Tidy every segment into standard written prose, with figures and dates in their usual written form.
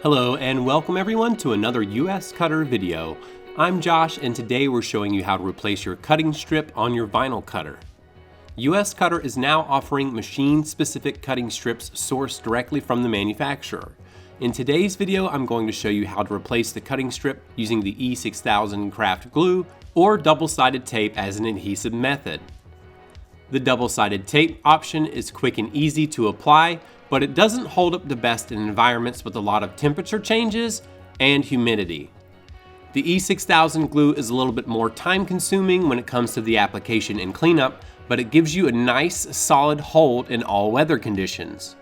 Hello and welcome everyone to another USCutter video. I'm Josh and today we're showing you how to replace your cutting strip on your vinyl cutter. USCutter is now offering machine-specific cutting strips sourced directly from the manufacturer. In today's video, I'm going to show you how to replace the cutting strip using the E6000 craft glue or double-sided tape as an adhesive method. The double-sided tape option is quick and easy to apply, but it doesn't hold up the best in environments with a lot of temperature changes and humidity. The E6000 glue is a little bit more time consuming when it comes to the application and cleanup, but it gives you a nice solid hold in all weather conditions.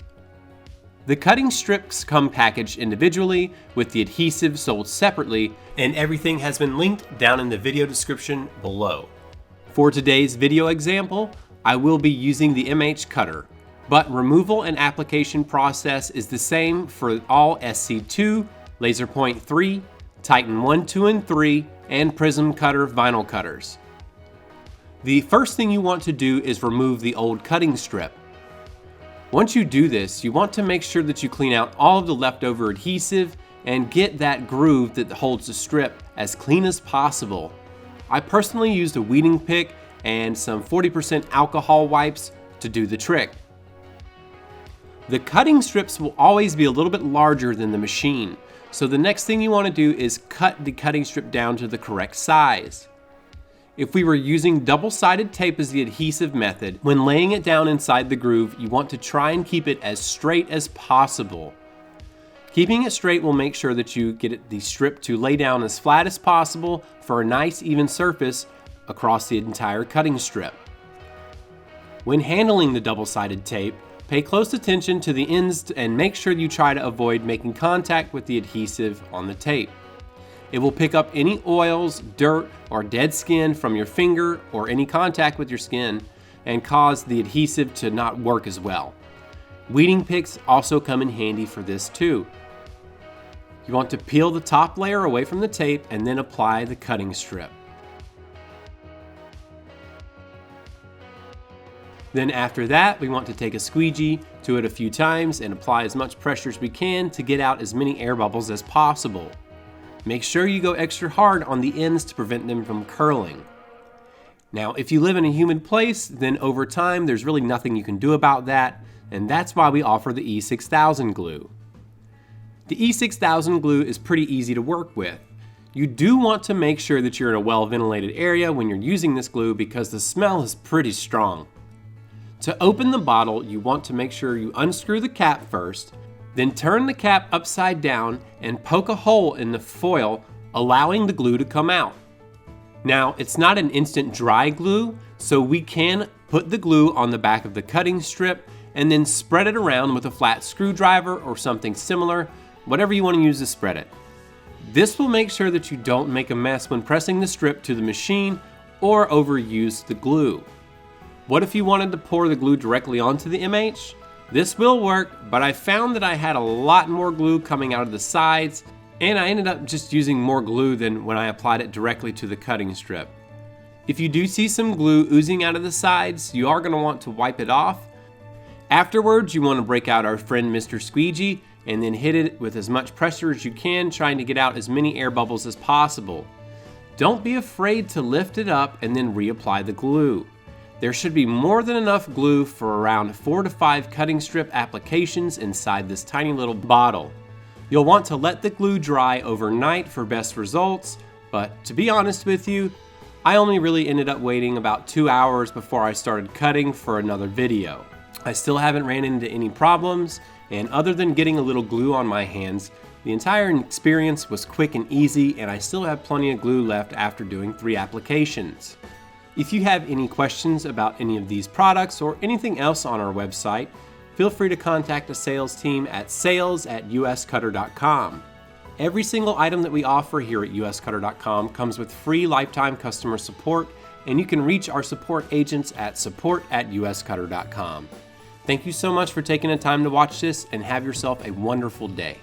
The cutting strips come packaged individually with the adhesive sold separately, and everything has been linked down in the video description below. For today's video example, I will be using the MH cutter, but removal and application process is the same for all SC2, Laser Point 3, Titan 1, 2, and 3, and Prism Cutter vinyl cutters. The first thing you want to do is remove the old cutting strip. Once you do this, you want to make sure that you clean out all of the leftover adhesive and get that groove that holds the strip as clean as possible. I personally used a weeding pick and some 40% alcohol wipes to do the trick. The cutting strips will always be a little bit larger than the machine, so the next thing you want to do is cut the cutting strip down to the correct size. If we were using double-sided tape as the adhesive method, when laying it down inside the groove, you want to try and keep it as straight as possible. Keeping it straight will make sure that you get the strip to lay down as flat as possible for a nice even surface across the entire cutting strip. When handling the double-sided tape, pay close attention to the ends and make sure you try to avoid making contact with the adhesive on the tape. It will pick up any oils, dirt, or dead skin from your finger or any contact with your skin and cause the adhesive to not work as well. Weeding picks also come in handy for this too. You want to peel the top layer away from the tape and then apply the cutting strip. Then after that, we want to take a squeegee to it a few times and apply as much pressure as we can to get out as many air bubbles as possible. Make sure you go extra hard on the ends to prevent them from curling. Now, if you live in a humid place, then over time, there's really nothing you can do about that, and that's why we offer the E6000 glue. The E6000 glue is pretty easy to work with. You do want to make sure that you're in a well-ventilated area when you're using this glue because the smell is pretty strong. To open the bottle, you want to make sure you unscrew the cap first, then turn the cap upside down and poke a hole in the foil, allowing the glue to come out. Now, it's not an instant dry glue, so we can put the glue on the back of the cutting strip and then spread it around with a flat screwdriver or something similar, whatever you want to use to spread it. This will make sure that you don't make a mess when pressing the strip to the machine or overuse the glue. What if you wanted to pour the glue directly onto the MH? This will work, but I found that I had a lot more glue coming out of the sides, and I ended up just using more glue than when I applied it directly to the cutting strip. If you do see some glue oozing out of the sides, you are going to want to wipe it off. Afterwards, you want to break out our friend Mr. Squeegee and then hit it with as much pressure as you can, trying to get out as many air bubbles as possible. Don't be afraid to lift it up and then reapply the glue. There should be more than enough glue for around 4 to 5 cutting strip applications inside this tiny little bottle. You'll want to let the glue dry overnight for best results, but to be honest with you, I only really ended up waiting about 2 hours before I started cutting for another video. I still haven't ran into any problems, and other than getting a little glue on my hands, the entire experience was quick and easy, and I still have plenty of glue left after doing 3 applications. If you have any questions about any of these products or anything else on our website, feel free to contact the sales team at sales@uscutter.com. Every single item that we offer here at uscutter.com comes with free lifetime customer support, and you can reach our support agents at support@uscutter.com. Thank you so much for taking the time to watch this, and have yourself a wonderful day.